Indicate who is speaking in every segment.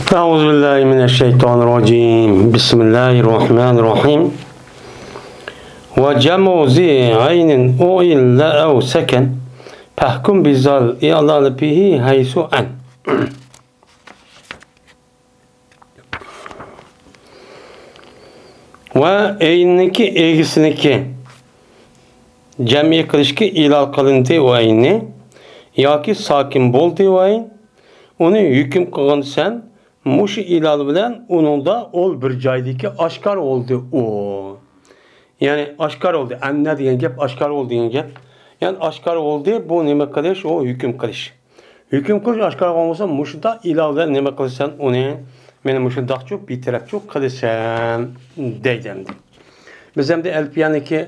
Speaker 1: أعوذ بالله من الشيطان الرجيم بسم الله الرحمن الرحيم وجمع ذي عين أو إلا أو سكن فاحكم بذل إعلال به حيث أن ve eynniki egisiniki cem'i kılışki ilal kılındı o eyni yoki sakin bo'ldi o ayn uni hukm qilgan sen mush ilal bilan uningda ol bir joydagi oshkor oldu o. Yani oshkor oldu. Anna degan gap oshkor oldu degan gap. Yani oshkor oldu bu nima qilish o hukm qilish. Hukm qilish oshkor bo'lmasa mushda ilal bilan nima qilsan uni meni mushundaqchu bitarafchu qilasan deydim. Biz ham de alfiyaniki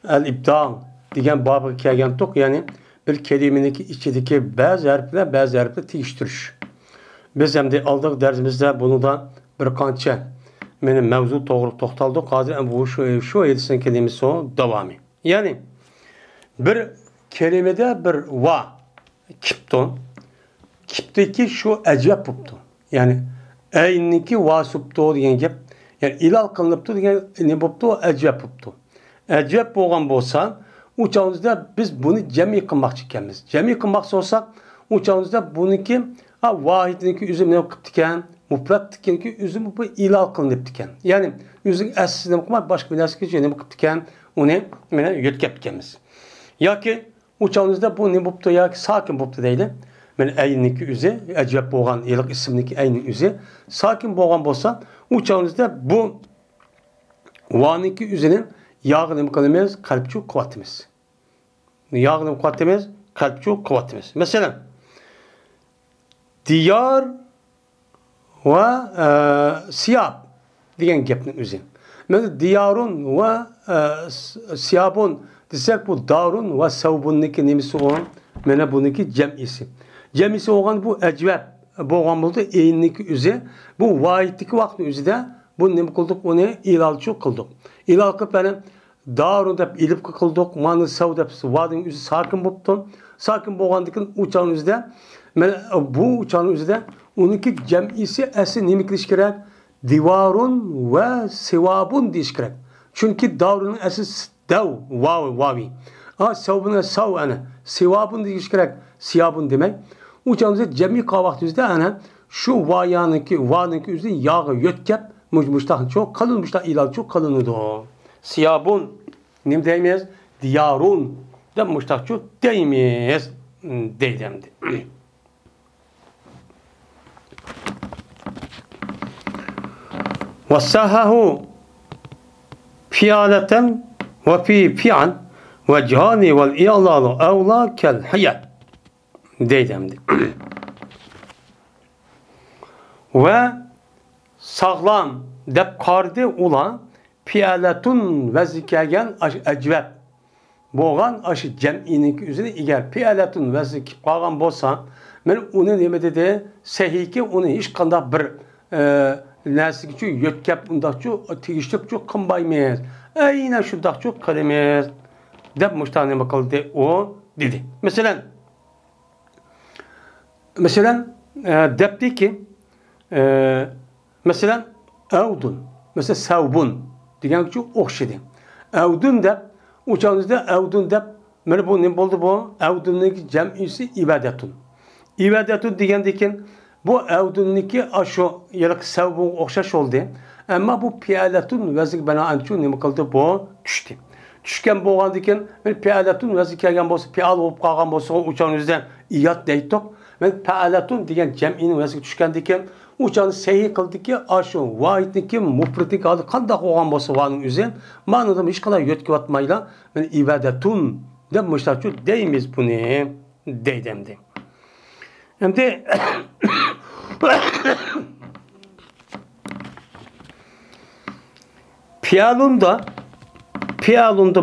Speaker 1: al-ibda degan babga kelgan to'q, ya'ni bir kelimeniki ichidagi ba'zi harflar tegishtirish. Biz ham de aldık dersimizde bunu da bir qancha meni mavzu to'g'ri to'xtaldik. Hozir bu shu yetsin kelimesi o davomı. Yani bir kelimede bir va kipton kipteki şu acayip buptu. Yani eynniki vasıptu degan gap. Yani ilal qılıptı degan ne buptu? Acayip buptu. Acayip bo'lgan bo'lsa, u chog'imizda biz buni jami qilmoqchi ekanmiz. Jami qilmoqchi bo'lsak, u chog'imizda buniki vahidniki o'zi nima qilibdi ekan, mufratniki o'zi bu ilal qilinibdi ekan. Ya'ni o'zining aslini nima qilib, boshqa bir narsaga nima qilibdi ekan, uni mana yo'tkab ekanmiz. Yoki u chog'imizda bu nima bo'libdi yoki sakin bo'libdi deydi. Mana aynniki o'zi ajab bo'lgan iliq ismniki ayni o'zi sakin bo'lgan bo'lsa, u chog'imizda bu vaniki o'zining yog'ini nima qilamiz? Qalbchu quvvatimiz. Yog'ini quvvatimiz, qalbchu quvvatimiz. Masalan, diyar ve siyab degan gapning o'zi. Mana diyarun ve siyabun desek bu darun ve savbunniki nimasi o? Mana buniki jam'isi. Jam'isi olgan bu acvab bo'lgan bo'ldi eynniki o'zi. Bu vahidniki vaqtning o'zida bu nima qildik? Uni ilalchu qildik. Ilal qilib mana darun deb ilib qildik. Mana sav deb vading o'zi sakin bo'libdi. Sakin bo'lgandikin uçağın o'zida mana bu uçağın o'zida uniki jam'isi asli nima qilish kerak? Divarun ve sivabun deyish kerak. Chunki davrning asli dav vavi. Savbuna sav ana sivabun deyish kerak. Siyabun demek. Uçağımızda jam'i qavaqtimizda ana shu vayaniki o'zida yog'i yo'tkab mujmushtaq çok qalınmışlar ilal çok qalınıdı. Siyabun nim deymiz? Diyarun da mushtaqchu deymiz deylemdi. Vasahahu fi'alatan ve fi fi'an ve cihani vel i'lalu evla kel hiyal deylemdi. Ve sağlam deb qardi ula fi'alatun ve zikagen acvab bo'lgan aşı jam'iniki o'zini egar fi'alatun va zikib qolgan bo'lsa, men uni nima dedi? Sahiki uni hech qanday bir narsaga yo'tkab undaqchu tegishtiribchu qilmaymiz. Aynan shundaqchu qilamiz deb mushta nima qildi o dedi. Mesela debdiki mesela avdun, mesela savbun degancha o'xshadi. Avdun deb uçağınızda avdun deb mana bu ne bo'ldi bu? Avdunniki jam'isi ibadatun. İbadatun degandekin bu avdunniki ashu yiliq savbu o'xshash oldu. Ama bu piyalatun vazik bana anchu nima qildi bu tushdi. Tushgan bo'lgandekin men piyalatun vazik kelgan bo'lsa, piyal bo'lib qolgan bo'lsa uçağınızda iyat deydik. Men piyalatun degan jam'ini vazik tushgandekin uçağını sahih qildiki ashu vahidniki mufratniki hozir qanday bo'lgan bo'lsa vaning o'zi ma'noda hech qanday yo'tkayotmayla men ibadatun deb mushtaqchu deymiz buni deydimdi. Endi piyalunda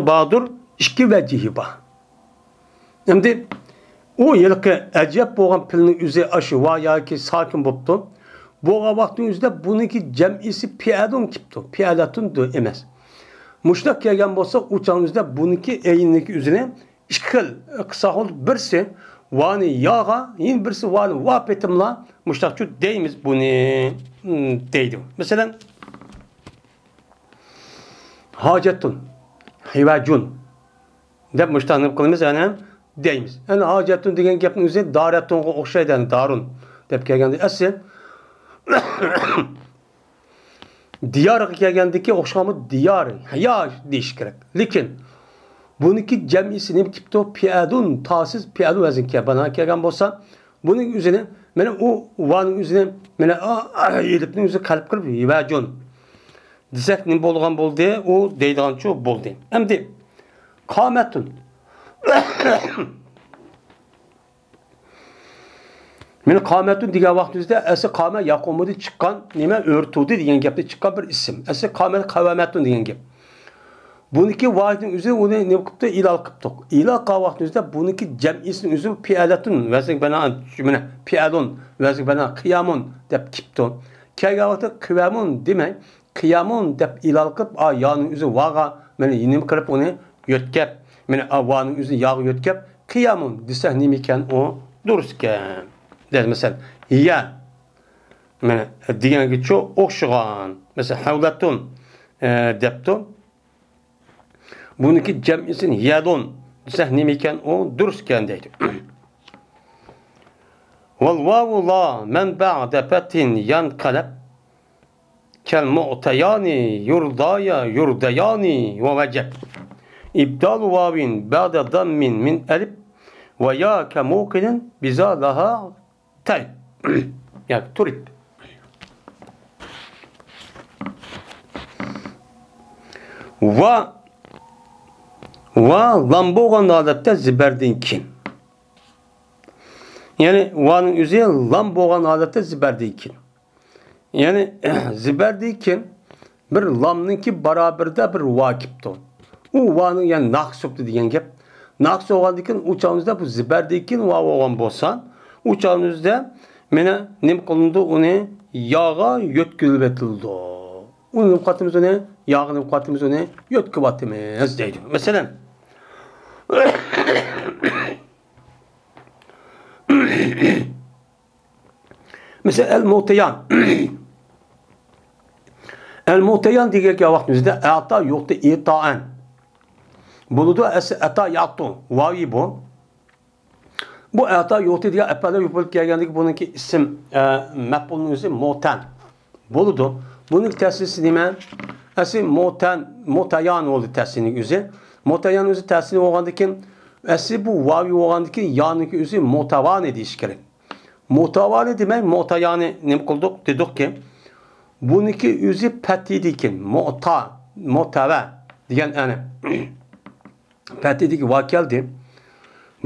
Speaker 1: badur ikki vajihi bor. Endi o yilqi ajab bo'lgan pilning o'zi ashu va yoki sakin bo'libdi. Bu vaqtingizda buniki jam'isi pi'adun kipti. Pi'alatun emas. Mushtaq kelgan bo'lsa, uçağımızda buniki eynniki o'zini ikki xil qilsa bo'ldi. Birsi vani yağa, yine birisi vani vapetimla muştakçı deyimiz bunu deydi. Mesela hacetun, hivacun dep muştakçı kılımız yani deyimiz. Yani hacetun degen gapın üzerine daretun'a okşaydı yani darun dep kelgende. Asıl diyarga kelgendeki okşamı diyar ya deyiş gerek. Lekin bununki cemisi ne tipto piadun tasis piadu vezinke bana kelgen bolsa bunun üzerine mene o vanın üzerine mene yelipnin üzerine kalp kırıp yivacun desek ne bolgan boldu o deydigan çoğu boldu. Emdi kametun mene kametun diye vaktimizde esi kame yakumudi çıkan nime örtüldü diyen gapta çıkan bir isim. Esi kamet kavametun diyen gap. Bununki vahdin üzerine onu ne yapıp da ilal kıptık. İlal kavaktimizde bununki cem'isinin üzerine pialetun veznik bana cümle pialun veznik bana kıyamun dep kiptun. Kaygavakta kıyamun demek kıyamun dep ilal kıp yağının üzerine vaga mene yine kırıp onu yötkep mene vanın üzerine yağı yötkep kıyamun desek nemiken o dururken der mesela ya mene diyen ki çok okşuğan mesela havlatun deptun bununki cem'isin yadun desek nemiken o dururken deydi. Vel vavu la men ba'de fetin yan kalep kel mu'tayani yurdaya yurdayani ve veceb ibdalu vavin ba'de dammin min elif ve ya ke mukilin biza daha talib yani turib ve lamboğan adette ziberdinkin yani vanın üzerine lamboğan adette ziberdinkin yani ziberdinkin bir lamnınki baraberde bir vakipti. O vanın yani naksuptu diyen gap. Naks oğandikin uçağınızda bu ziberdinkin va oğan bolsan uçağınızda mene nim kılındı onu yağa yötkülbetildi. Onun nukatımız onu yağın nukatımız onu yötkübatımız deydi. Mesela mesela el-muteyan el-muteyan diye vaktimizde ata yoktu itaen buludu ata yattu vavi bu ata yoktu diye epeyler yapılıp gelgendik bununki isim mef'ulun üzeri moten buludu bunun tesisi nime esi moten motayan oldu tesinin üzeri motayan üzeri tesini oğandaki esi bu vavi oğandaki yanındaki üzeri motavane deyiş gerek. Mutavane demek mutayane ne kıldık dedik ki bununki üzü petidikin mutave diyen yani petidik vakeldi.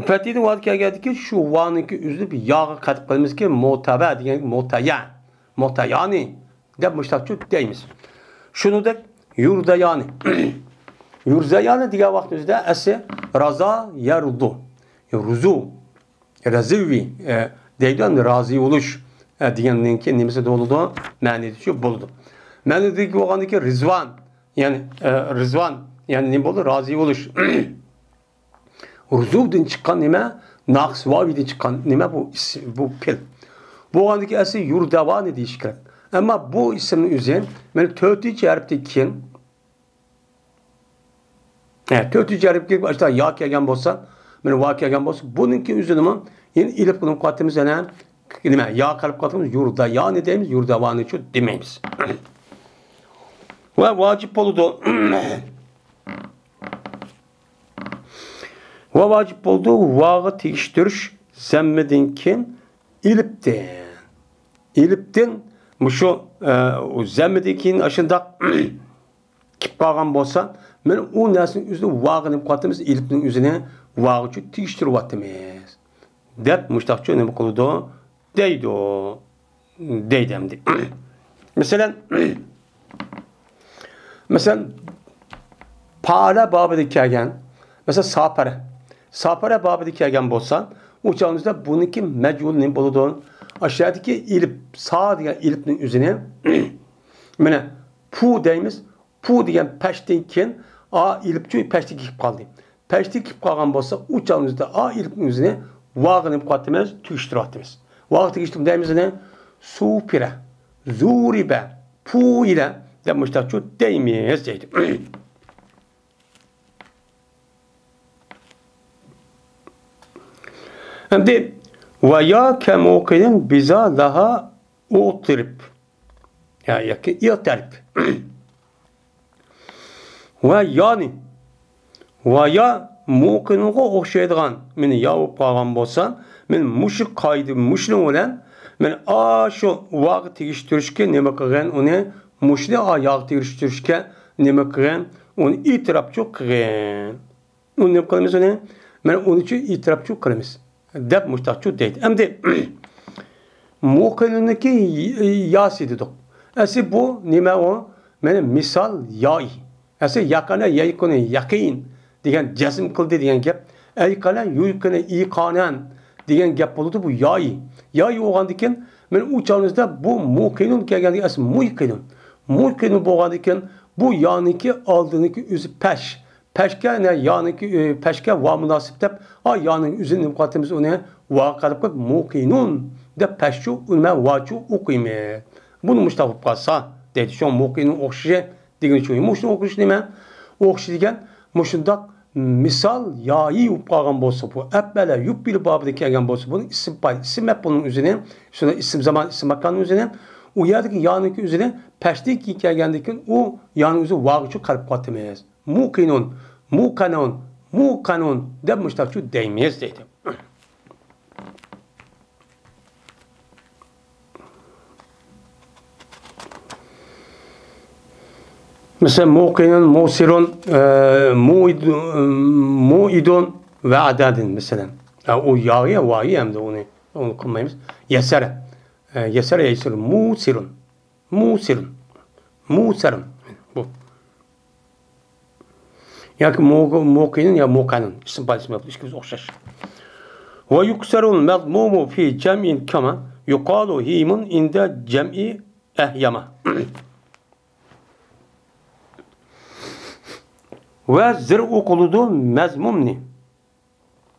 Speaker 1: Petidi vakel geldi ki şu vanınki üzü bir yağı katıp kalmış ki mutave diyen mutayani demişler çok deyimiz. Şunu da yurdayani yurdayani diye vaktimizde esi raza yerdu ruzu razivi deyden razı oluş diyenin ki nimesi doludu mani şu buldu. Mani dedi ki o andaki rizvan yani rizvan yani ne buldu razı oluş. Ruzuv'dan çıkan nime naks vaviden çıkan nime bu pil. Bu andaki esi yurdavani diyişken. Ama bu ismin üzerine ben tötücü harptekin tötücü harptekin başta ya kelgen bolsa ben va kelgen bolsa bununki üzerine yine ilip bunun kuatimiz ne? Kelime ya kalp kuatimiz yurda ya ne deyimiz yurdavani şu demeyimiz. Ve vacip oldu. Ve vacip oldu vağı tekiştiriş zemmedinkin ilipten şu zemmedinkin aşında kip kalgan bolsa men o narsın üzerine vağını kuatimiz ilipten üzerine vağı şu tekiştirip atımız. Dep müştakçı ne kıldı? Deydi o. Deydemdi. Mesela para babı kelgen mesela sapara babı kelgen bolsan uçağınızda bununki mecbul ne boluduğun aşağıdaki ilip sağ diye ilipnin üzerine mene pu deyimiz pu diyen peştinkin a ilipçi peştik kip kaldı. Peştik kip kalgan bolsa uçağınızda a ilipnin üzerine vağını mukaddimiz tüştüratimiz. Vağı tüştüm deyimiz ne? Su pire, zuribe, pu ile demişler şu deyimiz deydi. Şimdi ve ya kemokinin bize daha oturip ya ki yatarıp ve yani ve ya mokinin o okşaydıgan meni yavuk bağlan bolsa men muşu kaydı muşun olan men şu vağı tegiştirişke neme kıgan onu muşlu ayağı tegiştirişke neme kıgan onu itiraf çok kıgan onu ne kılımız onu men onu için itiraf çok kılımız dep muştaçu deydi. Hem de muqinindeki yas dedik. Esi bu nime o? Benim misal yay. Esi yakana yaykını yakin diyen cezim kıldı diyen gap. Aykana yuykını ikanen diyen gap oldu bu yay. Yay oğandiken men uçağınızda bu muqinun kelgendi esi muqinun. Muqinun boğandiken bu yaniki aldığıniki üzü peş. Peşke ne yaniki peşke va münasip dep ha yanın üzerine mukaddimiz onu va kalıp muqinun de peşçu ulme vaçu ukime. Bunu mustafıp kalsa dedi şu muqinun okşi digen şu muşun okşi deme okşi digen muşundak misal yayi upagan bolsa bu ebele yupbil babı kelgen bolsa bunun isim pay isim hep bunun üzerine şuna isim zaman isim makanın üzerine o yerdeki yaniki üzerine peşteki kelgendeki o yanın üzerine vaçu kalıp katmez. Muqinun, muqanun, muqanun demişler şu deyimiz dedi. Mesela muqinun, musirun, muidun ve adadin mesela. O yağı vayi hem de onu kullanmayız. Yesere. Yesere yesirun, musirun, musirun, musirun. Bu. Yani muqinin ya muqanın isim paylaşımı yapılmış gibi okşaş. Ve yukserun mezmumu fi cem'in kama yuqalu himun inde cem'i ehyama. Ve zir okuludu mezmumni.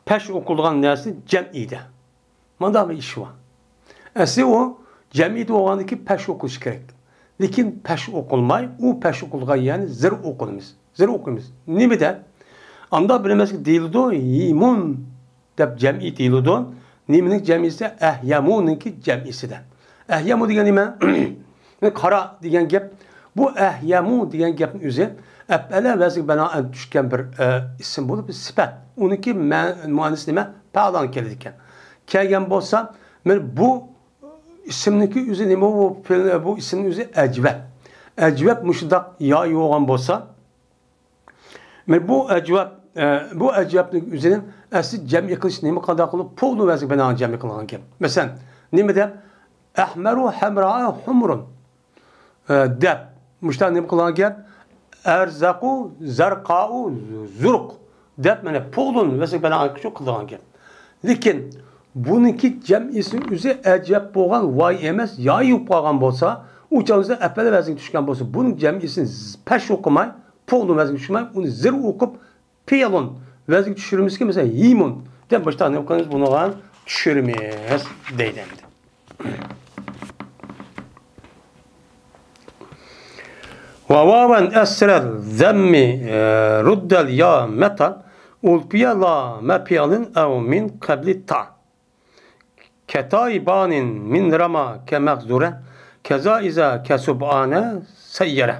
Speaker 1: Peş okulduğun neresi cem'ide. Manda bir iş var. Esi o cem'ide olanındaki peş okuluş gerek. Lakin peş okulmay, o peş okulduğun yani zir okulumuz. Zir okulumuz. Ne mi de? Anda bilemez ki değildi himun de cem'i değildi. Niminin cem'isi ehyamunun ki cem'isi de. Ehyamu diyen nime? Kara diyen gep. Bu ehyamu diyen gepin üzerine ebele vezir bana düşken bir isim bulup bir sifat. Onunki mühendis nime? Pağdan keledikken. Kelgen bolsa bu isimdeki üzerine bu ismin üzerine ecveb. Ecveb müşdak ya yoğan bolsa bu ecvebin üzerine asli cem'i kılış nime kadar kılıp pulu vezir bana cem'i kılan gep. Mesela nime de ehmeru hemra'u humrun deb. Müştak nime kılan gep erzaku zarqa'u zurq deb mene pulun vezir bana çok kılan gep. Lakin bununki cem'isi üzü ecep boğan vay emez yay yupagan bolsa uçağınızda epele vezin düşken bolsa bunun cem'isini peş okumay polu vezin düşürmay onu zir okup piyalon vezin düşürümüz ki mesela yimun den başta ne okanız bunu olan düşürmez deydendi. Ve vaven esrer zemmi ruddel ya metal ulpiya la mepiyalın ev min kabli ta. Ketaibanin min rama kemekzure keza iza kesubane seyyere.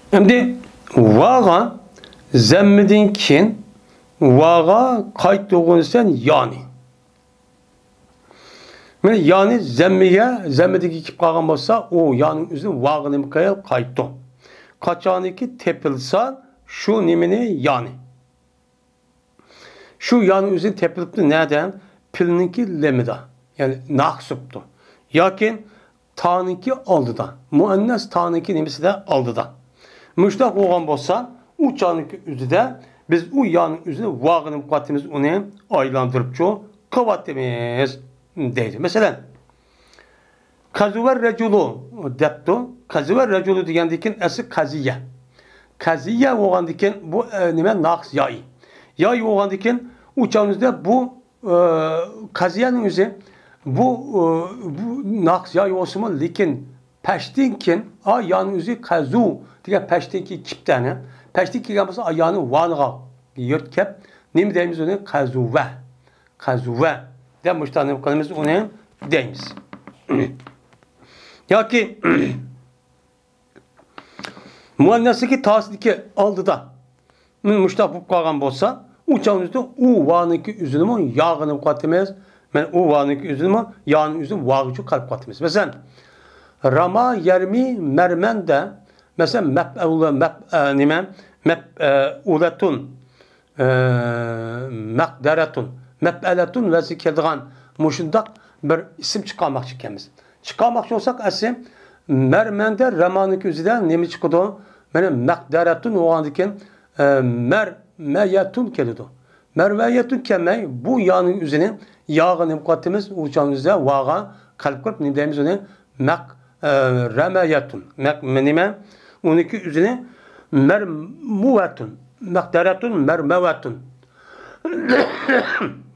Speaker 1: Şimdi vağa zemmedinkin vağa kayıt doğunsan yani. Yani zemmedeki kip kalgan bolsa o yanın üzerine vağını mükayel kayıttı. Kaçaniki tepilsa şu nimini yani. Şu yanın üzerine tepilipti neden? Pilninki lemida. Yani naksuptu. Yakin taniki aldıda. Muannes taniki nimisi de aldıda. Müştak olan bolsa uçaniki üzerinde biz o yanın üzerine vağını mukaddimiz onu aylandırıp çoğu kıvattimiz deydi. Mesela Kazuver reculu deptu. Kazuver reculu degendikin asıl kaziye. Kaziye oğandikin bu nime naqs yay. Yay oğandikin uçağınızda bu kaziyenin yüzü bu naqs yay olsun lekin peştinkin ayağının yüzü kazu diye peştinki kiptane. Peştinki yapması ayağını vanğa yırtkep. Ne deyimiz onu kazuve. Kazuve. Demiş tanım kanımız onu deyimiz. Ya ki muannasiki tasdiki aldı da müştaq qalğan bolsa uçağınızda u vaniki üzünümün yağını qatımız. Men u vaniki üzünümün yağının üzün vağıcı qalb qatımız. Mesela rama yermi mermende mesela mef'uletun maqdaratun mef'aletun ve zikrediğan muşundaq bir isim çıkarmakçı ikemiz. Çıkarmakçı olsak asim mermende ramaniki üzüden nemi çıkıdı? Benim maqdaratun o andiken mermeyetun kelidu. Mermeyetun kemey bu yağının üzerine yağını mukaddimiz uçağın üzerine vağa kalp kırıp ne deyimiz onu remeyetun. Menime 12 üzerine mermuvetun. Maqdaratun mermevetun.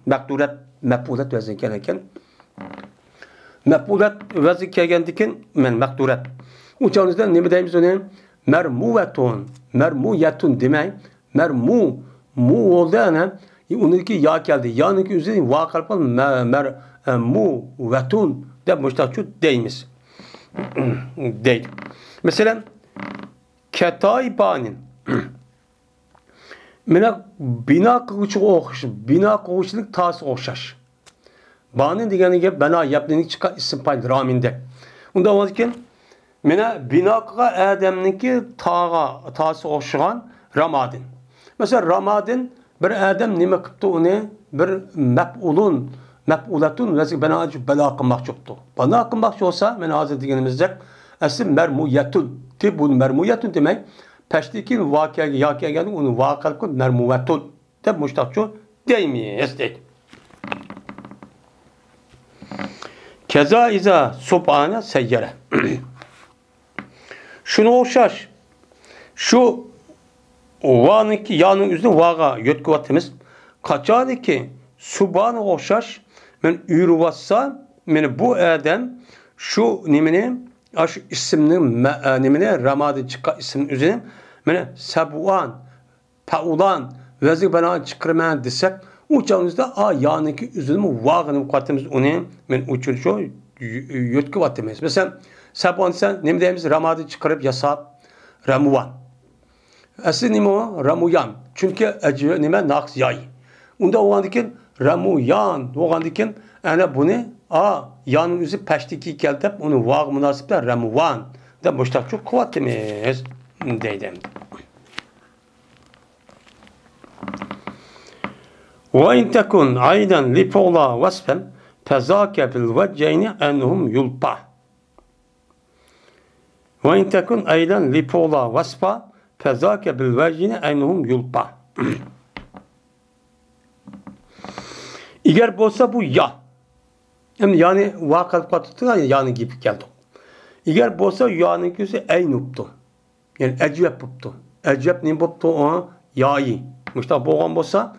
Speaker 1: Maqdurat mef'ulet vezin keleken. Mef'ulet vezin kelkendikin men maqdurat. Uçağınızda ne deyimiz onu? Mermuvetun. Mermuyetun demey. Mermu. Mu oldu yani. Onunki ya geldi. Yanınki üzerine va kalpal mermuvetun. De müştakçu deyimiz. Değil. Mesela ketaybanin. Mena bina kılıçı okşaş. Bina kılıçlık tası okşaş. Banin degeni gibi bana yaptığını çıkar isim paylı raminde. Onda varken mena bina kıga ademninki tağa tası okşayan ramadin. Mesela ramadin bir adam nime kıptı onu bir mef'uletun ve bana acı bela kılmak çoktu. Bana kılmak olsa mena hazır degenimizde aslında mermuyetun. Ki bu mermuyetun demek peşteki vakıya yakıya geldi onu vakal kod mermuvetun. Tabi müştakçı deymiyiz değil. Keza iza subhane seyyere. Şunu okşaş. Şu vanınki yanın üzerine vaga yötküvatimiz. Kaçadı ki subhane okşaş. Men ürvassa men bu adam şu nimini aş isimnin nimine ramadi çıka isim üzerine men sabuan paulan vezir bana çıkırmayan desek uçağınızda a yanınki üzerine vağının katımız onu men uçuruşu yötküvatimiz. Mesela sabuan sen ne deyimiz ramadi çıkarıp yasap ramuvan. Asıl nime o? Ramuyan. Çünkü acı nime naqs yay. Onda o andikin ramuyan. O andikin yani bunu yanın üzü peşteki geldi onu vağ münasipler ramuvan. Da müştak çok kuvvetimiz deydim. Ve in tekun aydan li pola vasfen fezâke bil veceyni enhum yulpa. Ve in tekun aydan li pola vasfa fezâke bil veceyni enhum yulpa. Eğer bolsa bu ya. Yani vakal katıtı yani gibi geldi. Eğer bolsa yani küse eynuptu. Yani ecep yaptı. Ecep ne yaptı o yayi. Müşta boğan bolsa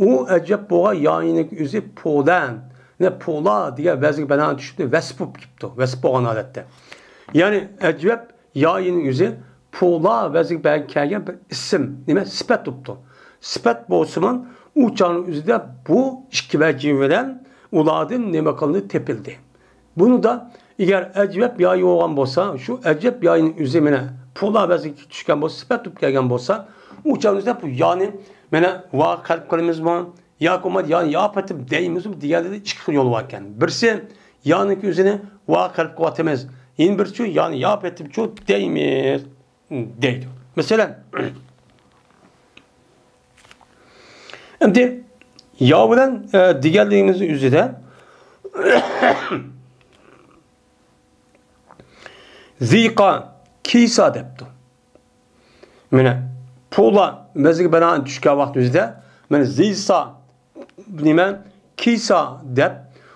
Speaker 1: o ecep boğa yayının üzü polan. Ne pola diye vezir bana düştü. Vespup yaptı. Vespup adette. Yani ecep yayının üzü pola vezir ben kelgen bir isim. Nime sipet tuttu. Sipet bolsumun uçağın üzerinde bu işkiveci veren uladın nemakalını tepildi. Bunu da eğer ecep yayı olan olsa, şu ecep yayının üzerine pola vezir düşken olsa, sipet tutup gelgen olsa, uçağın üzerinde bu yani mene va kalp kalemiz var, ya komat yani ya patim deyimiz diğerleri çıkıyor yol varken. Birisi yanınki üzerine va kalp kuvvetimiz. Yine birisi yani ya patim çok deyimiz değil. Mesela şimdi yavrudan diğerlerimizin üzerinde zika kisa deptu. Mene pola mezgi bana düşke vakti üzerinde mene zisa nimen kisa dep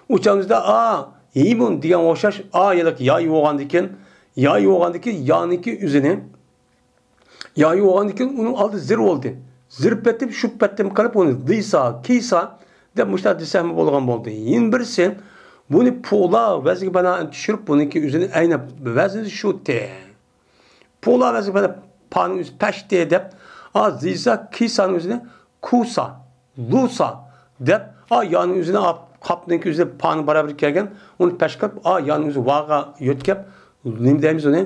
Speaker 1: uçağınızda Yimun degan o'xshash a yoki yoy bo'lgandan yoy bo'lgandan yoniki o'zini yoy bo'lgandan uning oldi zir bo'ldi. Zirib ketib, shup ketib qilib uni diysa, kiysa deb mushta desam bo'lgan bo'ldi. Yin birisi buni pula vaziga bana tushirib buniki o'zini ayna vazni shu te. Pula vaziga bana panı üz peşte deb a diysa kiysanın o'zini kusa, lusa deb a yani o'zini kapnınki o'zini panı beraber kelgan uni peş qilib a yani o'zi vaga yotkab nima deymiz uni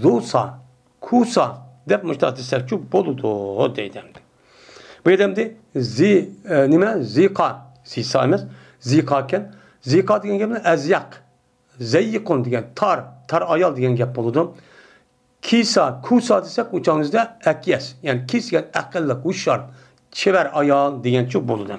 Speaker 1: lusa, kusa deb mushta desam shu bo'ldi deydi. Bu adamda nima zika sisa emas zika ekan zika degan gapni azyaq zayyiqun degan tar ayol degan gap bo'ladi. Kisa kusa desek uçağınızda akyes yani kis yani akıllı uşar çever ayol degan şu bo'ladi.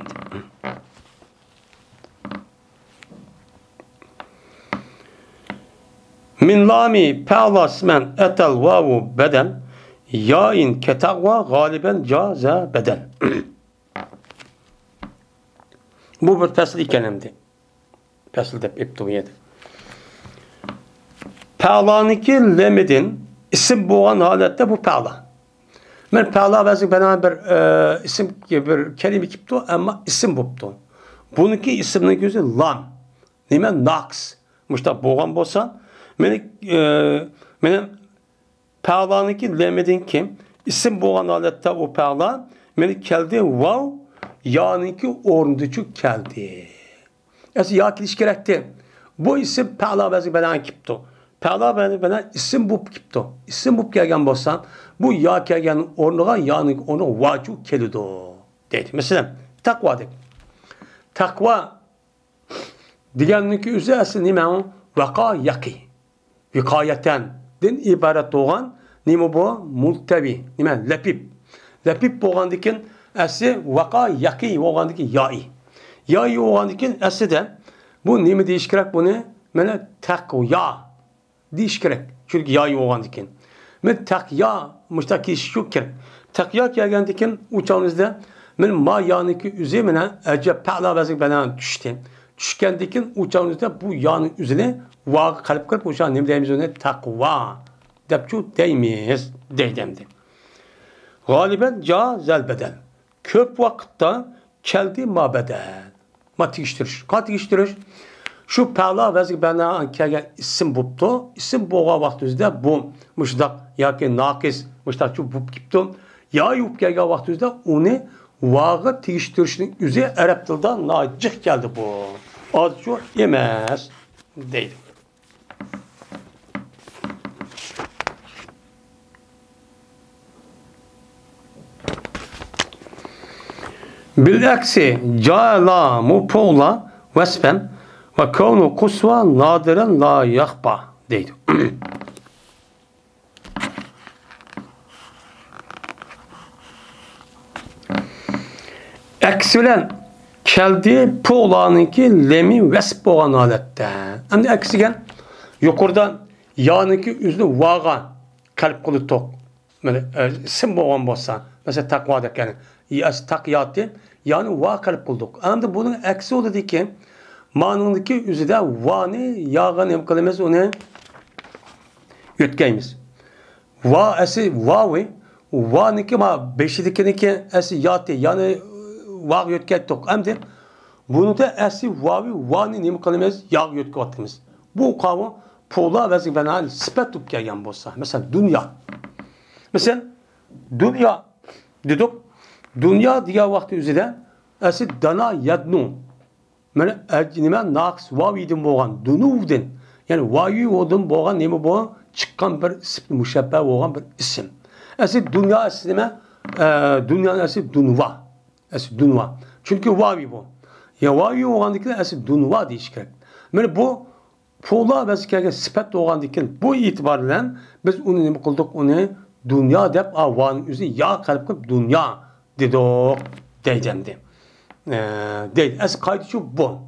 Speaker 1: Min lami pa'lasmen etel vavu beden yain ketagva galiben caza beden. Bu bir fasl ikenemdi. Fasl deb iptuviyedi. Pa'laniki lemedin isim bo'lgan holatda bu pa'la. Men pa'la bazı bana bir isim bir kelime kipti ama isim bo'libdi. Buniki ismning o'zi lam. Nima naqs. Mushta bo'lgan bo'lsa, mening pa'laniki lemedin kim? İsim bo'lgan holatda u pa'la meni keldi vav yaniki o'rnidichu keldi. Asli ya kilish kerakdi. Bu isim pa'la bazı bana kipti. Pa'la bana isim bo'lib kipti. İsim bo'lib kelgan bo'lsa, bu ya kelgan o'rniga yani onu vachu keldi deydi. Mesela takva deb. Takva deganiki o'zi asli nima u? Vaqa yaqi. Viqoyatan din iborat bo'lgan nima bu? Multabi. Nima? Lapib. Lapib bo'lgandan asli vaqa yaqi bo'lgandan yoi. Yoi bo'lgandan aslida bu nima deyish kerak buni? Mana taqva deyish kerak. Chunki yoy bo'lgandan keyin. Men taqya mushtaki shu kerak. Taqya kelgandan keyin uçağınızda men ma yaniki o'zi mana ajab pa'la vazik bilan tushdi. Tushgandan keyin uçağınızda bu yani o'zini vaqi qalb qilib o'sha nima deymiz uni taqva deb chu deymiz deydimdi. Galiben cazal beden. Ko'p vaqtda keldi mabeden. Ma tigishtirish. Qatigishtirish şu pa'la vazik bilan kelgan ism bo'libdi. Ism bo'lgan vaqtimizda bu mushtaq yoki naqis mushtaq chu bo'lib ketdi. Ya yo'q kelgan vaqtimizda uni vaqi tigishtirishning o'zi arab tilida nojiq keldi bu. Hozir shu emas deydi. Bilaksi cala mupula vasfen ve kavnu kusva nadiren la yakba deydi. Eksilen keldi poğlanınki lemi vesp olan halette. Hem de eksigen yukarıdan yanınki üzünü vağa kalp kulu tok. Böyle isim boğan bolsa. Mesela takvada yani. Takyatı yani vağa kalp kulduk. Hem de bunun eksi oldu ki manındaki üzüde vani yağın emkalemez onu yütkeyimiz. Va esi vavi vaniki ma beşidikindeki esi yatı yani vağ yütkettik. Hem de bunu da esi vavi vani emkalemez yağ yütketimiz. Bu kavram pola ve zibana spetup gelgen bolsa. Mesela dünya. Mesela dünya dedik. Dünya diye vakti üzere esi dana yadnu. Mana nima naqs vavidim bo'lgan dunuvdin ya'ni vayu o'dim bo'lgan nima bu chiqqan bir ism mushabba bo'lgan bir ism. Asli dunyo asli nima? Dunyoning asli dunva. Asli dunva. Chunki vavi bu. Ya vayu bo'lgandan asli dunva deyish kerak. Mana bu po'la vazikaga sifat bo'lgandan bu e'tibor bilan biz uni nima qildik? Uni dunyo deb avvalning o'zi ya qalb qilib dunyo dedik deydimdi. Değil. Asıl kaydı şu bu.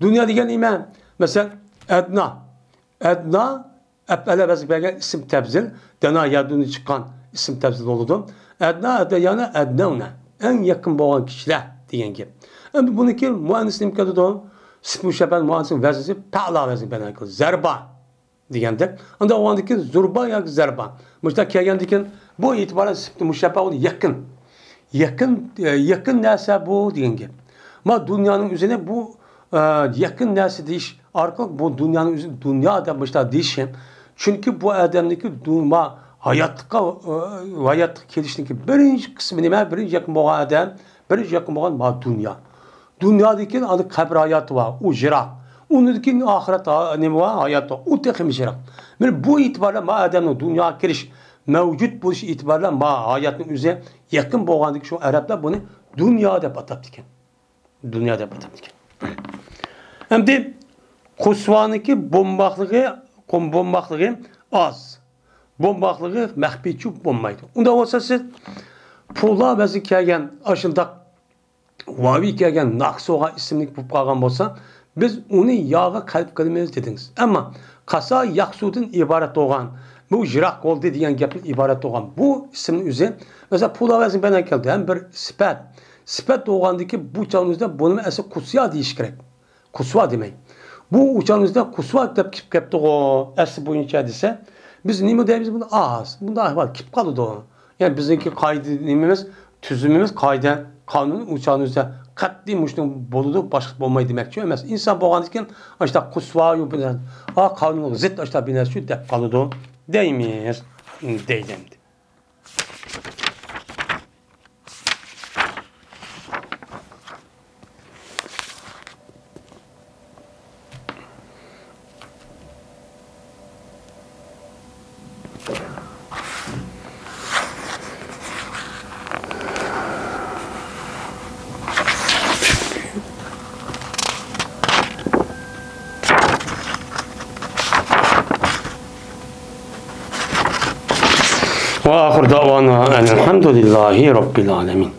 Speaker 1: Dünya diyen nima? Mesela Edna. Edna Ebele bezbege isim tebzil. Dana yadını çıkan isim tebzil oldu. Edna yani Ednevne. En yakın boğan kişiler diyen gibi. Ama bununki mühendisliğim kadıdı. mushabba muansin vaznisi ta'la vazni bilan aytiladi. Zarba degandek. Unda o'g'andiki zurba yoki zarba. Mushta kelgandikin bu e'tiboran mushabba uni yaqin narsa bu degan gap. Ma dunyoning o'zini bu yaqin narsa deyish orqali bu dunyoning o'zini dunyo deb mushta deyishim. Chunki bu odamniki hayotga kelishniki birinchi qismi nima? Birinchi yaqin bo'lgan odam, birinchi yaqin bo'lgan dunyo. Dunyodagi ani qabr hayoti bor, u jiroq. Undan oxirat nima bor? Hayot bor. U texnik jiroq. Mana bu e'tiborda ma odamning dunyoga kirish mavjud bo'lish e'tiborda ma hayotning o'zi yaqin bo'lganligi shu arablar buni dunyo deb atabdi ekan. Dunyo deb atabdi ekan. Endi Qusvoniki bo'mbaqligi oz. Bo'mbaqligi maxfiy bo'lmaydi. Unda bo'lsa siz pullar bizni kelgan ashundaq vaviy kelgan naqsoga ismlik bo'lib qolgan bo'lsa, biz uni yog'i qalb qilmaymiz dedingiz. Ammo qasa yaqsudan iborat bo'lgan, bu jiroq bo'ldi degan gapning iborat bo'lgan bu ismning o'zi, mesela pullar bizni bilan keldi. Ham bir sifat bo'lgandiki bu chanimizda buni asl qusya deyish kerak. Qusva demak. Bu uchanimizda qusva deb kelib ketdi-ku, asli bo'yicha desa, biz nima deymiz buni? Bunda ahvol kelib qoldi. Yani bizdeki qoida nimamiz, tuzumimiz, qoida, qonun uchanimizda qat'iy mushning bo'ladi, boshqa bo'lmaydi demakchi emas. Inson bo'lgandan keyin ashta qusva yu bilan, qonunga zid ashta bilan shu deb qoladi deymiz, deydim. وآخر دعوانا الحمد لله رب العالمين.